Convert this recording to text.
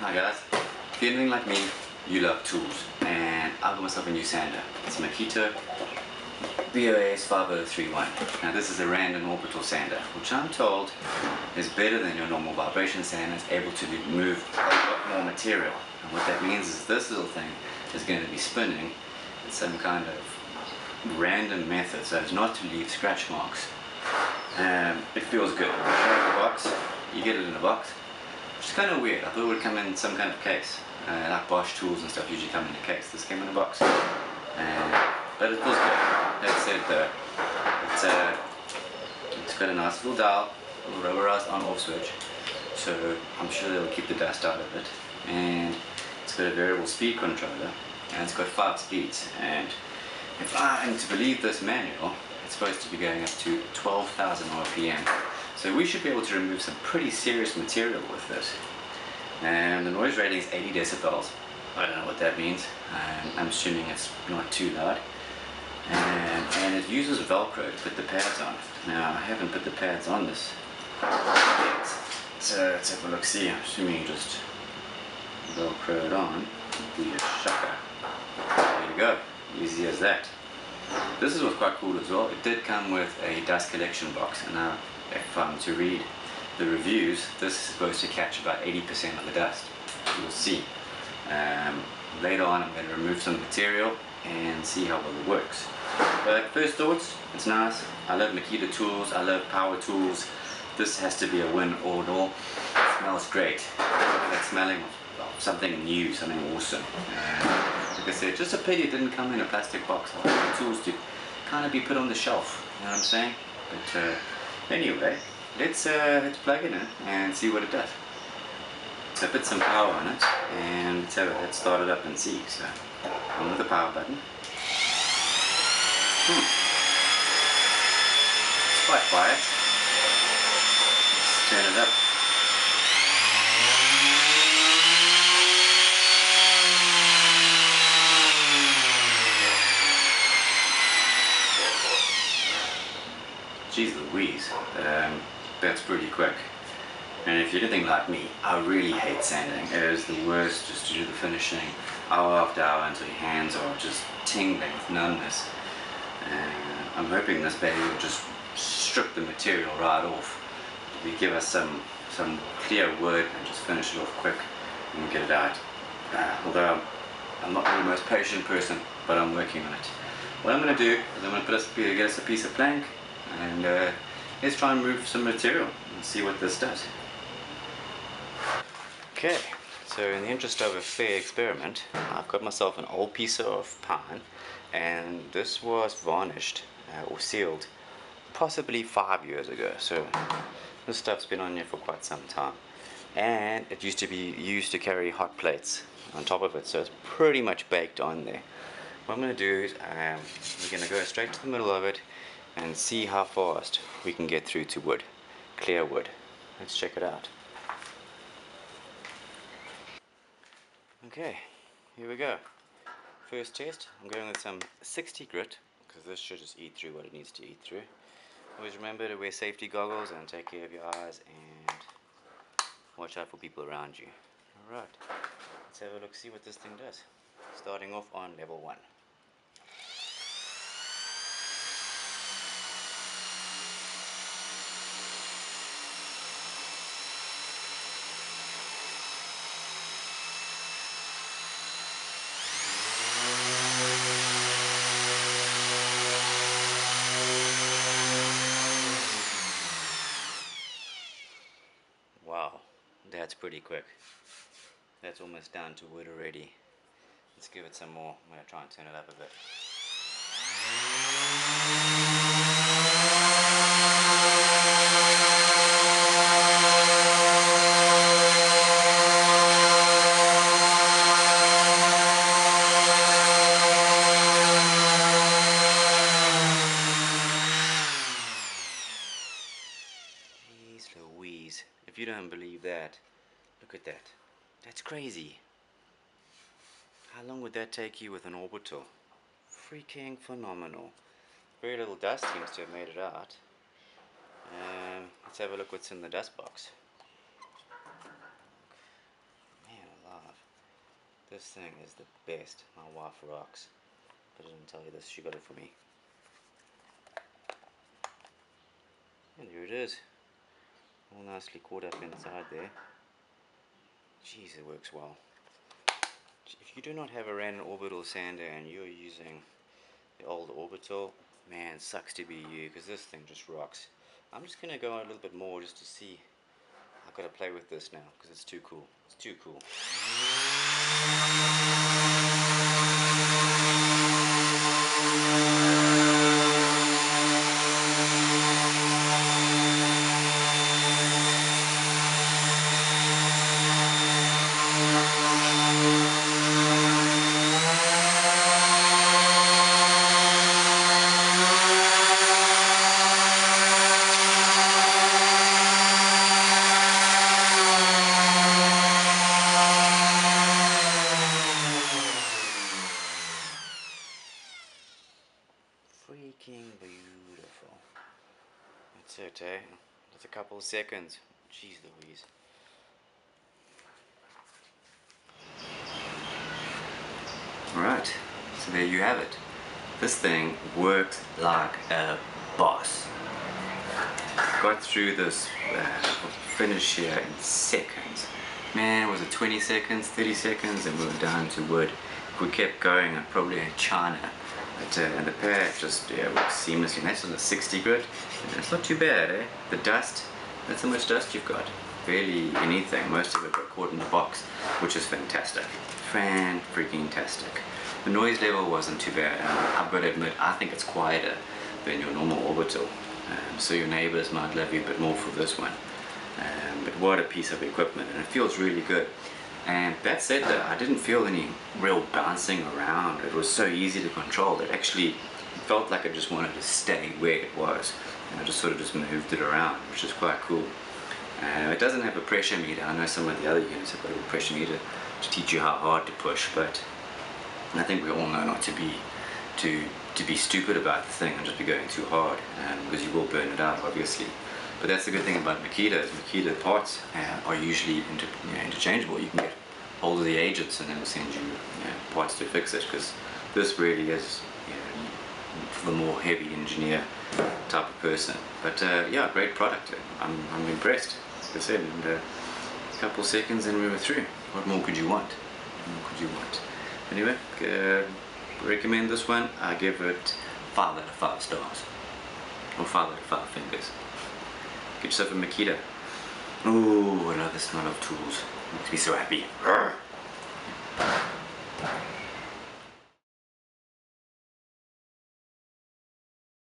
Hi guys, if you're anything like me, you love tools, and I got myself a new sander. It's a Makita BO5031. Now this is a random orbital sander, which I'm told is better than your normal vibration sander. It's able to remove a lot more material. And what that means is this little thing is going to be spinning in some kind of random method, so as not to leave scratch marks. It feels good. The box, you get it in a box. Which is kind of weird. I thought it would come in some kind of case. Like Bosch tools and stuff usually come in a case. This came in a box. But it feels good. That said though, it's got a nice little dial, a little rubberized on-off switch. So I'm sure it'll keep the dust out of it. And it's got a variable speed controller. And it's got 5 speeds. And if I am to believe this manual, it's supposed to be going up to 12,000 RPM. So we should be able to remove some pretty serious material with this. And the noise rating is 80 decibels. I don't know what that means. I'm assuming it's not too loud. And it uses Velcro to put the pads on. Now I haven't put the pads on this yet. So let's have a look. See, I'm assuming you just Velcro it on. Be a shocker. There you go. Easy as that. This is what's quite cool as well. It did come with a dust collection box, and now if I'm to read the reviews, this is supposed to catch about 80% of the dust. We'll see. Later on I'm going to remove some material and see how well it works. But first thoughts, it's nice. I love Makita tools, I love power tools. This has to be a win all in all. It smells great. That smelling of something new, something awesome. Like I said, just a pity it didn't come in a plastic box. I want the tools to kind of be put on the shelf, you know what I'm saying? But anyway, let's plug it in and see what it does. So put some power on it and let's start it up and see. So on with the power button. It's quite quiet. Let's turn it up. Jeez Louise, that's pretty quick. And if you're anything like me, I really hate sanding. It is the worst just to do the finishing hour after hour until your hands are just tingling with numbness. And I'm hoping this baby will just strip the material right off. We give us some clear wood and just finish it off quick and get it out. Although I'm not the most patient person, but I'm working on it. What I'm going to do is I'm going to get us a piece of plank and let's try and remove some material and see what this does. Okay, so in the interest of a fair experiment, I've got myself an old piece of pine, and this was varnished or sealed possibly 5 years ago. So this stuff's been on here for quite some time, and it used to be used to carry hot plates on top of it, so it's pretty much baked on there. What I'm going to do is we're going to go straight to the middle of it and see how fast we can get through to wood, clear wood. Let's check it out. Okay, here we go. First test, I'm going with some 60 grit, because this should just eat through what it needs to eat through. Always remember to wear safety goggles and take care of your eyes and watch out for people around you. Alright, let's have a look, see what this thing does. Starting off on level 1. Wow, that's pretty quick. That's almost down to wood already. Let's give it some more. I'm going to try and turn it up a bit. Jeez Louise. If you don't believe that, look at that. That's crazy. How long would that take you with an Orbital? Freaking phenomenal. Very little dust seems to have made it out. Let's have a look what's in the dust box. Man, This thing is the best. My wife rocks. But I didn't tell you this, she got it for me. And there it is. All nicely caught up inside there. Jeez, it works well. If you do not have a random orbital sander and you're using the old Orbital, man, it sucks to be you, because this thing just rocks. I'm just going to go a little bit more just to see. I've got to play with this now, because it's too cool. It's too cool. Freaking beautiful. That's it, eh? Just a couple of seconds. Jeez Louise. Alright, so there you have it. This thing works like a boss. Got through this finish here in seconds. Man, was it 20 seconds, 30 seconds, and we were down to wood. If we kept going, I'd probably had China. But, and the pad just works seamlessly. And that's on the 60 grit. And it's not too bad, eh? The dust, that's how much dust you've got. Barely anything. Most of it got caught in the box, which is fantastic. Fan-freaking-tastic. The noise level wasn't too bad. I've got to admit, I think it's quieter than your normal Orbital. So your neighbors might love you a bit more for this one. But what a piece of equipment, and it feels really good. And that said though, I didn't feel any real bouncing around. It was so easy to control. It actually felt like I just wanted to stay where it was. And I just sort of just moved it around, which is quite cool. It doesn't have a pressure meter. I know some of the other units have got a pressure meter to teach you how hard to push, but I think we all know not to be stupid about the thing and just be going too hard, because you will burn it out, obviously. But that's the good thing about Makita, is Makita parts are usually interchangeable. You can get hold of the agents and they'll send you parts to fix it, because this really is for the more heavy engineer type of person. But yeah, great product. I'm impressed, like I said, and a couple seconds and we were through. What more could you want? What more could you want? Anyway, recommend this one. I give it 5 out of 5 stars. Or 5 out of 5 fingers. Get yourself a Makita. Ooh, I love the smell of tools. Makes me so happy. Arrgh.